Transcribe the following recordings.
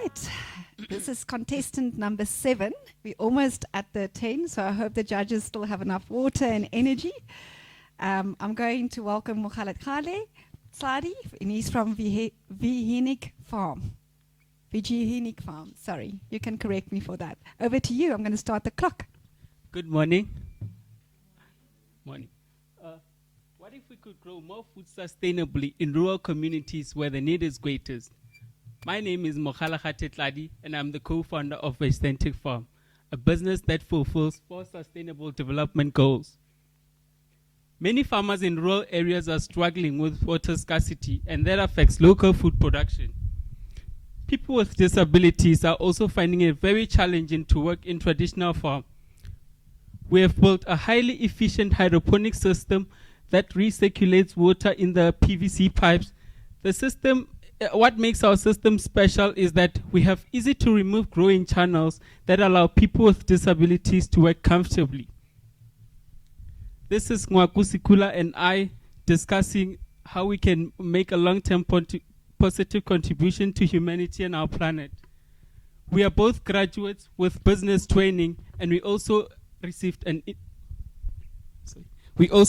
right, this is contestant number 7. We're almost at the 10, so I hope the judges still have enough water and energy. I'm going to welcome Mokgalakgathe, Ttladi, and he's from Vegethentic Farm. Vegethentic Farm, sorry. You can correct me for that. Over to you. I'm going to start the clock. Good morning. Morning. What if we could grow more food sustainably in rural communities where the need is greatest? My name is Mokgalakgathe Ttladi, and I'm the co-founder of Vegethentic Farm, a business that fulfills 4 sustainable development goals. Many farmers in rural areas are struggling with water scarcity, and that affects local food production. People with disabilities are also finding it very challenging to work in traditional farm. We have built a highly efficient hydroponic system that recirculates water in the PVC pipes. The system, what makes our system special is that we have easy to remove growing channels that allow people with disabilities to work comfortably. This is Ngwaku Sikula and I discussing how we can make a long-term positive contribution to humanity and our planet. We are both graduates with business training, and we also received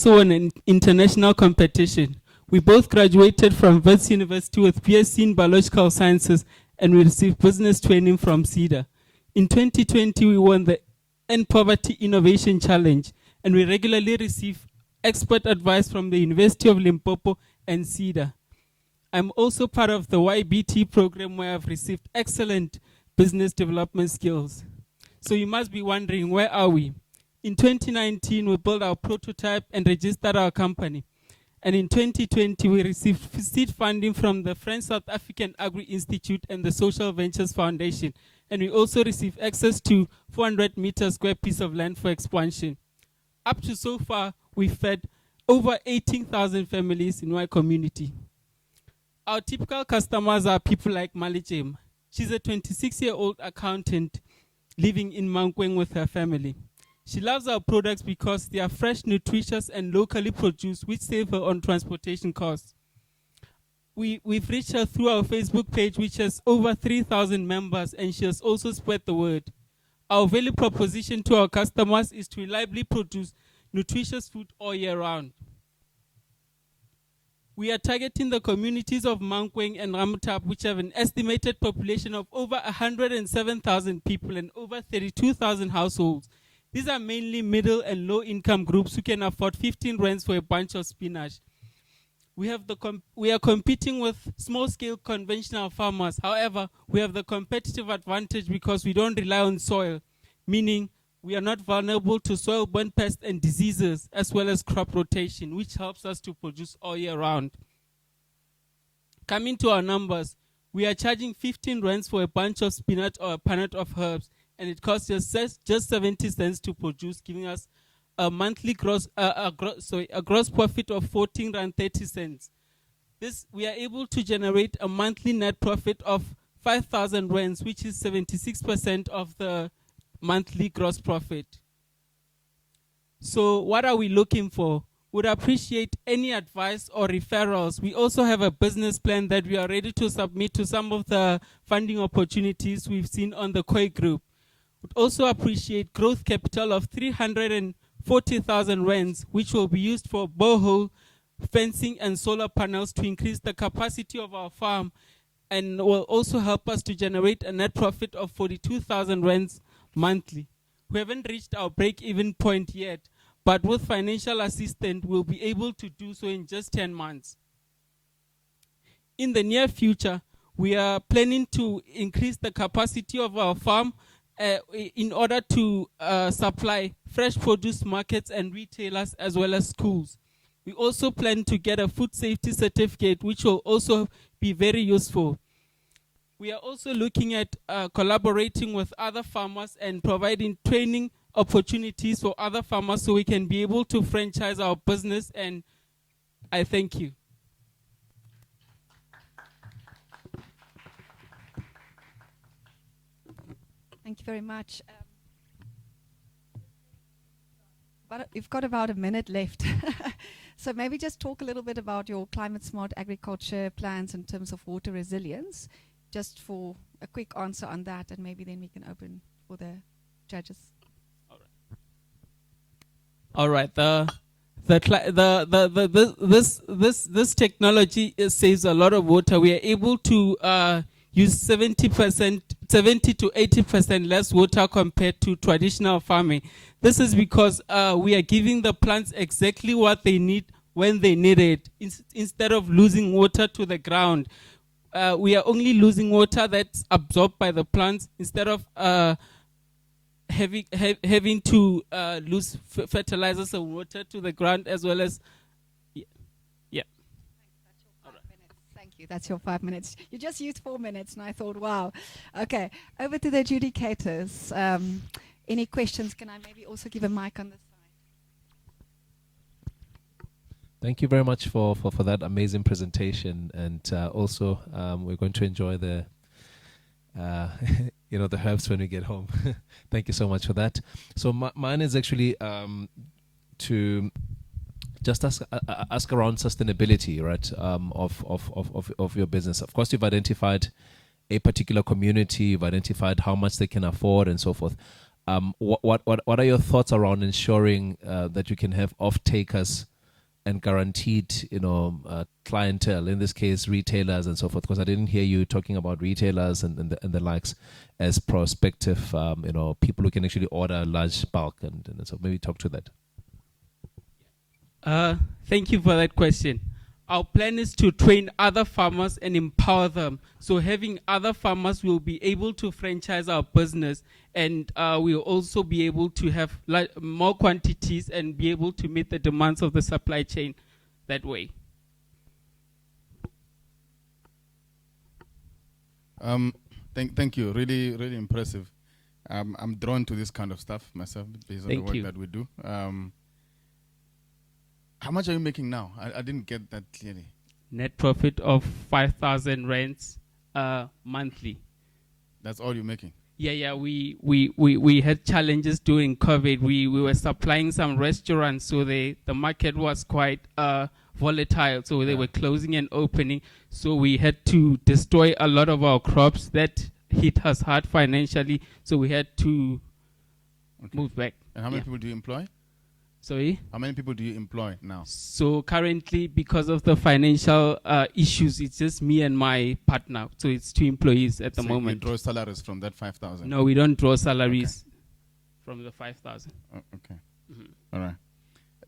won an international competition. We both graduated from Wits University with BSc in Biological Sciences, and we received business training from CEDA. In 2020, we won the End Poverty Innovation Challenge, and we regularly receive expert advice from the University of Limpopo and CEDA. I'm also part of the YBT program, where I've received excellent business development skills. So you must be wondering, where are we? In 2019, we built our prototype and registered our company. And in 2020, we received seed funding from the French South African Agri-Institute and the Social Ventures Foundation. And we also received access to 400 meter square piece of land for expansion. Up to so far, we've fed over 18,000 families in my community. Our typical customers are people like Malijem. She's a 26-year-old accountant living in Mankweng with her family. She loves our products because they are fresh, nutritious, and locally produced, which save her on transportation costs. We've reached her through our Facebook page, which has over 3,000 members, and she has also spread the word. Our value proposition to our customers is to reliably produce nutritious food all year round. We are targeting the communities of Mankweng and Ga-Mothapo, which have an estimated population of over 107,000 people and over 32,000 households. These are mainly middle and low income groups who can afford 15 rands for a bunch of spinach. We are competing with small scale conventional farmers. However, we have the competitive advantage because we don't rely on soil, meaning we are not vulnerable to soil-borne pests and diseases, as well as crop rotation, which helps us to produce all year round. Coming to our numbers, we are charging 15 rands for a bunch of spinach or a punnet of herbs, and it costs us just 70 cents to produce, giving us a monthly gross profit of 14 rand 30 cents. We are able to generate a monthly net profit of 5,000 rands, which is 76% of the monthly gross profit. So what are we looking for? Would appreciate any advice or referrals. We also have a business plan that we are ready to submit to some of the funding opportunities we've seen on the Koi group. Would also appreciate growth capital of 340,000 rands, which will be used for borehole, fencing, and solar panels to increase the capacity of our farm, and will also help us to generate a net profit of 42,000 rands monthly. We haven't reached our break-even point yet, but with financial assistance, we'll be able to do so in just 10 months. In the near future, we are planning to increase the capacity of our farm in order to supply fresh produce markets and retailers, as well as schools. We also plan to get a food safety certificate, which will also be very useful. We are also looking at collaborating with other farmers and providing training opportunities for other farmers so we can be able to franchise our business, and I thank you. Thank you very much. But we've got about a minute left. So maybe just talk a little bit about your climate smart agriculture plans in terms of water resilience. just for a quick answer on that, and maybe then we can open for the judges. All right. This technology saves a lot of water. We are able to use 70 to 80% less water compared to traditional farming. This is because we are giving the plants exactly what they need when they need it. Instead of losing water to the ground, we are only losing water that's absorbed by the plants instead of having to lose fertilizers and water to the ground, as well as Thank you. That's your 5 minutes. You just used 4 minutes, and I thought, wow. Okay, over to the adjudicators. Any questions? Can I maybe also give a mic on this side? Thank you very much for that amazing presentation, and also we're going to enjoy the the herbs when we get home. Thank you so much for that. So mine is actually to just ask around sustainability, right? Of your business. Of course, you've identified a particular community. You've identified how much they can afford and so forth. What are your thoughts around ensuring that you can have off-takers and guaranteed, clientele, in this case, retailers and so forth? Because I didn't hear you talking about retailers and the likes as prospective, people who can actually order large bulk. And so maybe talk to that. Thank you for that question. Our plan is to train other farmers and empower them. So having other farmers will be able to franchise our business, and we'll also be able to have more quantities and be able to meet the demands of the supply chain that way. Thank you. Really, really impressive. I'm drawn to this kind of stuff myself based on the work that we do. How much are you making now? I didn't get that clearly. Net profit of 5,000 rands monthly. That's all you're making? Yeah. We had challenges during COVID. We were supplying some restaurants, so the market was quite volatile. So they were closing and opening. So we had to destroy a lot of our crops. That hit us hard financially. So we had to move back. And how many people do you employ? Sorry? How many people do you employ now? So currently, because of the financial issues, it's just me and my partner. So it's 2 employees at the moment. You draw salaries from that 5,000? No, we don't draw salaries from the 5,000. Okay. All right.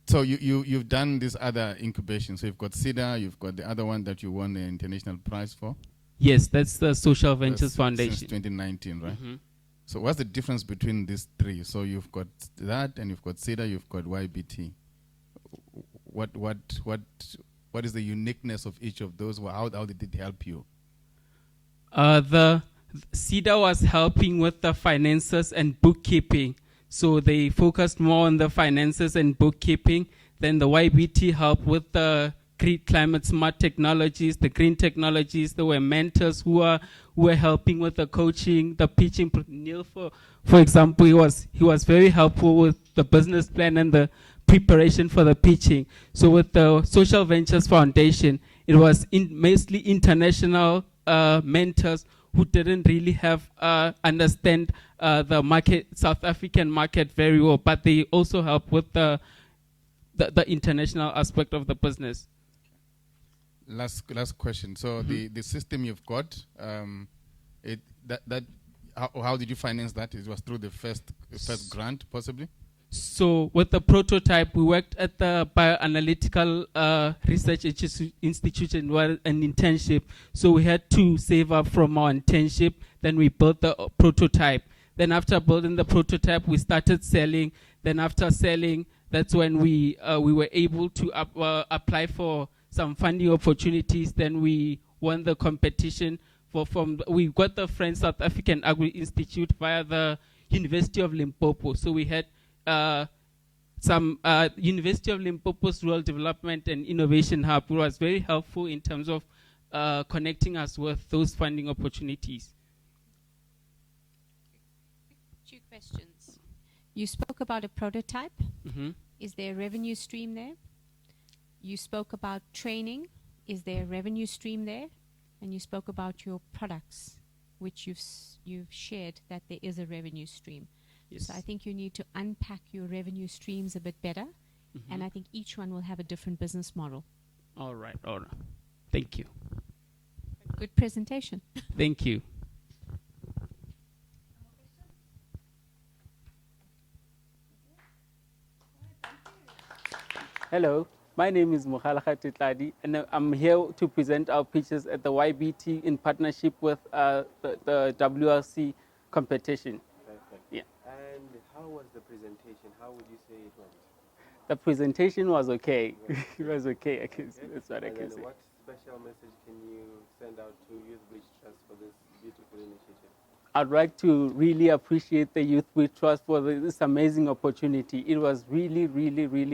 So you've done this other incubation. So you've got CEDA, you've got the other one that you won the international prize for? Yes, that's the Social Ventures Foundation. Since 2019, right? So what's the difference between these three? So you've got that, and you've got CEDA, you've got YBT. What is the uniqueness of each of those? How did it help you? The CEDA was helping with the finances and bookkeeping. So they focused more on the finances and bookkeeping. Then the YBT helped with the climate smart technologies, the green technologies. There were mentors who were helping with the coaching, the pitching. Neil, for example, he was very helpful with the business plan and the preparation for the pitching. So with the Social Ventures Foundation, it was mostly international mentors who didn't really have understand the market, South African market very well, but they also help with the international aspect of the business. Last question. So the system you've got, how did you finance that? It was through the first grant, possibly? So with the prototype, we worked at the Bioanalytical Research Institution, an internship. So we had to save up from our internship. Then we built the prototype. Then after building the prototype, we started selling. Then after selling, that's when we were able to apply for some funding opportunities. Then we won the competition we got the French South African Agri Institute via the University of Limpopo. So we had some University of Limpopo's Rural Development and Innovation Hub, who was very helpful in terms of connecting us with those funding opportunities. 2 questions. You spoke about a prototype. Is there a revenue stream there? You spoke about training. Is there a revenue stream there? and you spoke about your products, which you've shared that there is a revenue stream. Yes. So I think you need to unpack your revenue streams a bit better, and I think each one will have a different business model. All right. Thank you. Good presentation. Thank you. Hello, my name is Mokgalakgathe Ttladi, and I'm here to present our pitches at the YBT in partnership with the WRC competition. Perfect. Yeah. And how was the presentation? How would you say it went? The presentation was okay. It was okay. That's what I And can then say. what special message can you send out to Youth Bridge Trust for this beautiful initiative? I'd like to really appreciate the Youth with Trust for this amazing opportunity. It was really, really, really